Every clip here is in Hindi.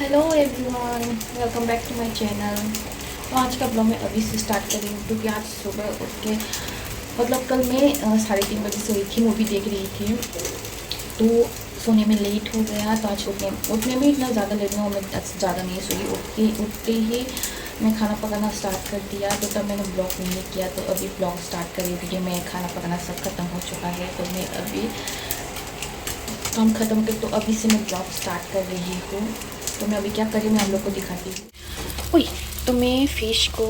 Hello everyone, welcome back to my channel. तो आज का ब्लॉग मैं अभी से स्टार्ट कर रही हूँ क्योंकि आज सुबह उठ के मतलब कल मैं 3:30 बजे सोई थी, मूवी देख रही थी तो सोने में लेट हो गया। तो आज उठने में इतना ज़्यादा लेट हुआ, मैं ज़्यादा नहीं सोई। उठते ही मैं खाना पकाना स्टार्ट कर दिया, तो तब मैंने ब्लॉग नहीं किया। तो अभी ब्लॉग स्टार्ट कर रही थी कि मैं खाना पकाना सब ख़त्म हो चुका है, तो मैं अभी काम ख़त्म कर तो अभी से मैं ब्लॉग स्टार्ट कर रही हूँ। तो मैं अभी क्या कर रही हूँ मैं आप लोग को दिखाती हूँ। ओए, तो मैं फ़िश को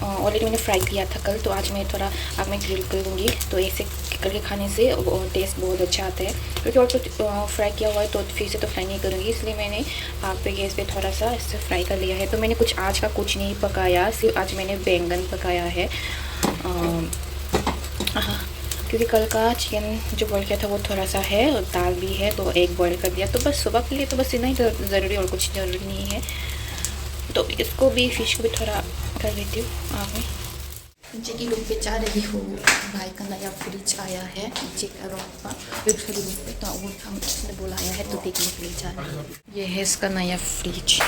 ऑलरेडी मैंने फ्राई किया था कल, तो आज मैं थोड़ा आग में ग्रिल कर दूँगी। तो ऐसे करके खाने से टेस्ट बहुत अच्छा आता है, क्योंकि और तो फ्राई किया हुआ है तो फिर से तो फ्राई नहीं करूँगी, इसलिए मैंने आग पे गैस पे थोड़ा सा इससे फ्राई कर लिया है। तो मैंने आज का कुछ नहीं पकाया, सिर्फ आज मैंने बैंगन पकाया है। क्योंकि कल का चिकन जो बॉईल किया था वो थोड़ा सा है और दाल भी है, तो एग बॉईल कर दिया। तो बस सुबह के लिए तो बस इतना ही ज़रूरी, और कुछ ज़रूरी नहीं है। तो इसको भी फिश को भी थोड़ा कर लेती हूँ आग में। नीचे की रूम पे जा रही हूँ। भाई का नया फ्रिज आया है नीचे का रूम पर, रूम पे, तो वो हम उसने बुलाया है तो देखने के लिए जा रहे हैं। ये है इसका नया fridge.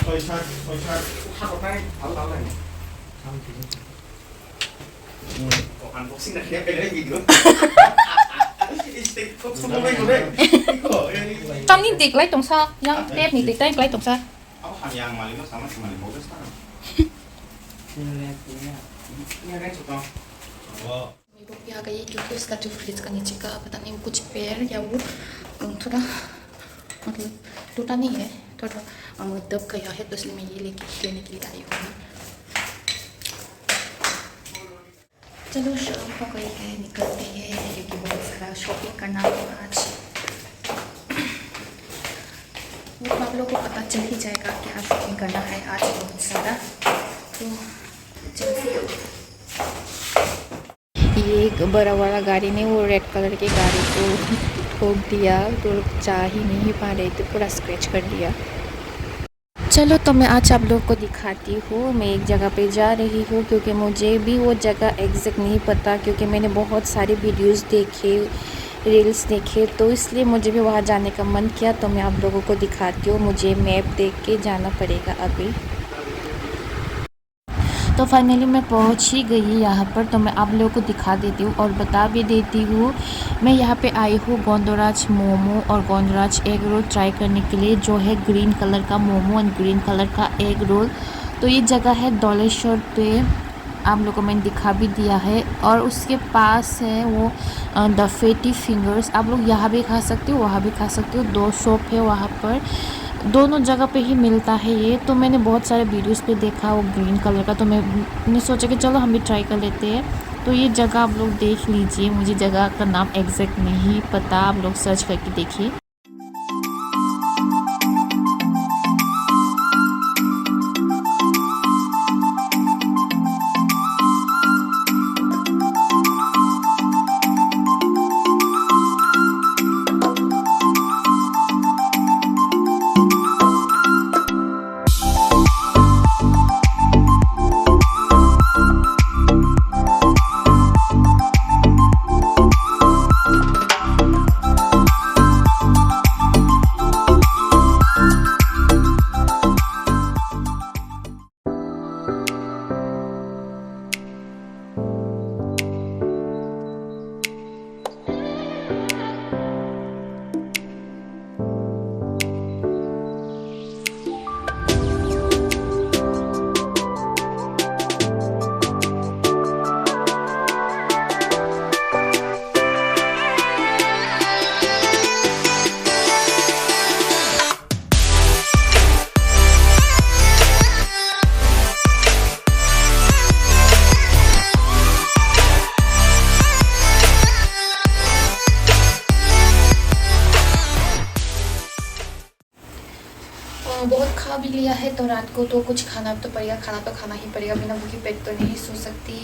Trong nhìn tịt lấy tổng sao, nhá, tép nhìn tịt lấy tổng sao. मेरे को भी आ गई, क्योंकि उसका जो फ्रिज का नीचे का पता नहीं कुछ पैर या वो थोड़ा मतलब टूटा नहीं है, थोड़ा दब गया है, तो इसलिए मैं ये लेने के लिए आई हूँ। चलो शाम हो गई है, निकलते हैं, क्योंकि बहुत सारा शॉपिंग करना है आज। वो आप लोगों को पता चल ही जाएगा क्या शॉपिंग करना है आज, बहुत सारा। तो चलते हो। ये एक बड़ा वाला गाड़ी ने वो रेड कलर की गाड़ी को ठोक दिया, तो जा ही नहीं पा रहे थे, पूरा स्क्रैच कर दिया। चलो, तो मैं आज आप लोग को दिखाती हूँ। मैं एक जगह पे जा रही हूँ, क्योंकि मुझे भी वो जगह एग्जैक्ट नहीं पता, क्योंकि मैंने बहुत सारे वीडियोस देखे, रील्स देखे, तो इसलिए मुझे भी वहाँ जाने का मन किया। तो मैं आप लोगों को दिखाती हूँ, मुझे मैप देख के जाना पड़ेगा अभी। तो फाइनली मैं पहुंच ही गई यहाँ पर, तो मैं आप लोगों को दिखा देती हूँ और बता भी देती हूँ। मैं यहाँ पे आई हूँ गोंदराज मोमो और गोंदराज एग रोल ट्राई करने के लिए, जो है ग्रीन कलर का मोमो और ग्रीन कलर का एग रोल। तो ये जगह है डोलेश्वर पे, आप लोगों को मैंने दिखा भी दिया है। और उसके पास है वो द फेटी फिंगर्स, आप लोग यहाँ भी खा सकते हो, वहाँ भी खा सकते हो। 2 शॉप है वहाँ पर, दोनों जगह पे ही मिलता है ये। तो मैंने बहुत सारे वीडियोस पे देखा वो ग्रीन कलर का, तो मैंने सोचा कि चलो हम भी ट्राई कर लेते हैं। तो ये जगह आप लोग देख लीजिए, मुझे जगह का नाम एग्जैक्ट नहीं पता, आप लोग सर्च करके देखिए। बहुत खा भी लिया है, तो रात को तो कुछ खाना तो पड़ेगा, खाना तो खाना ही पड़ेगा, बिना भूखे पेट तो नहीं सो सकती।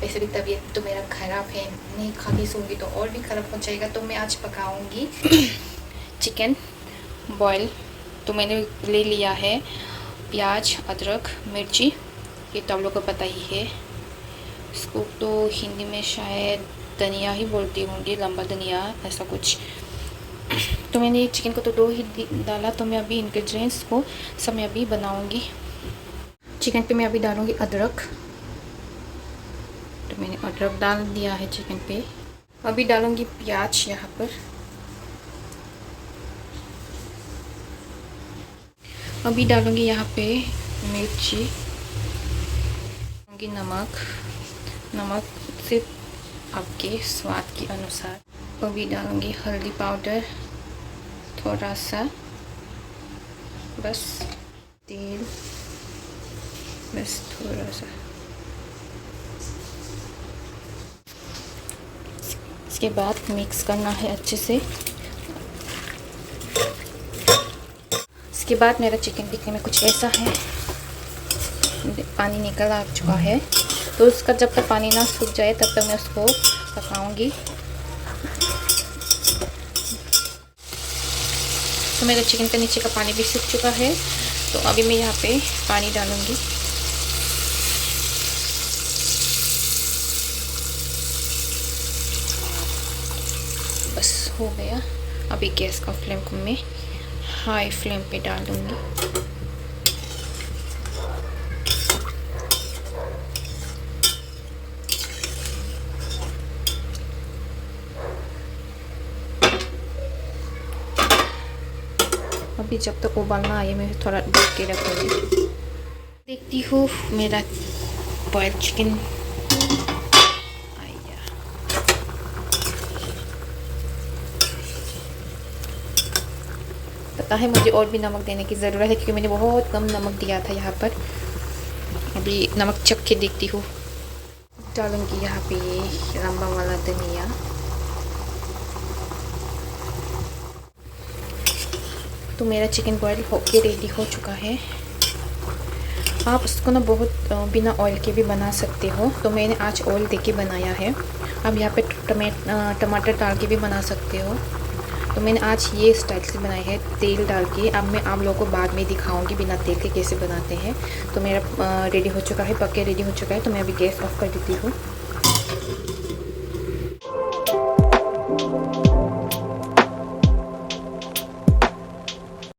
वैसे भी तबीयत तो मेरा ख़राब है, नहीं खा के सोऊंगी तो और भी ख़राब हो जाएगा। तो मैं आज पकाऊंगी चिकन बॉयल। तो मैंने ले लिया है प्याज, अदरक, मिर्ची, ये तो आप लोग को पता ही है। इसको तो हिंदी में शायद धनिया ही बोलती होंगी, लंबा धनिया ऐसा कुछ। तो मैंने चिकन को तो 2 ही डाला, तो मैं अभी इंग्रेडिएंट्स को सब मैं अभी बनाऊंगी। चिकन पे मैं अभी डालूंगी अदरक, तो मैंने अदरक डाल दिया है चिकन पे। अभी डालूंगी प्याज यहाँ पर। अभी डालूंगी यहाँ पे मिर्ची, डालूंगी नमक सिर्फ आपके स्वाद के अनुसार। अभी डालूंगी हल्दी पाउडर थोड़ा सा, बस तेल, बस थोड़ा सा। इसके बाद मिक्स करना है अच्छे से। इसके बाद मेरा चिकन दिखने में कुछ ऐसा है, पानी निकल आ चुका है। तो उसका जब तक पानी ना सूख जाए तब तक मैं उसको पकाऊंगी। तो मेरा चिकन का नीचे का पानी भी सूख चुका है, तो अभी मैं यहाँ पे पानी डालूंगी। बस हो गया। अभी गैस का फ्लेम को मैं हाई फ्लेम पे डाल दूंगी। अभी जब तक उबालना आए मैं थोड़ा ढक के रखूँगी। देखती हूँ मेरा बॉइल्ड चिकन आया। पता है मुझे और भी नमक देने की ज़रूरत है, क्योंकि मैंने बहुत कम नमक दिया था यहाँ पर। अभी नमक चख के देखती हूँ। डालूंगी यहाँ पे लंबा वाला धनिया। तो मेरा चिकन बॉयल होके रेडी हो चुका है। आप उसको ना बहुत बिना ऑयल के भी बना सकते हो, तो मैंने आज ऑयल देके बनाया है। आप यहाँ पे टमाटर डाल के भी बना सकते हो, तो मैंने आज ये स्टाइल से बनाई है तेल डाल के। अब मैं आप लोगों को बाद में दिखाऊंगी बिना तेल के कैसे बनाते हैं। तो मेरा रेडी हो चुका है, पक के रेडी हो चुका है। तो मैं अभी गैस ऑफ कर देती हूँ।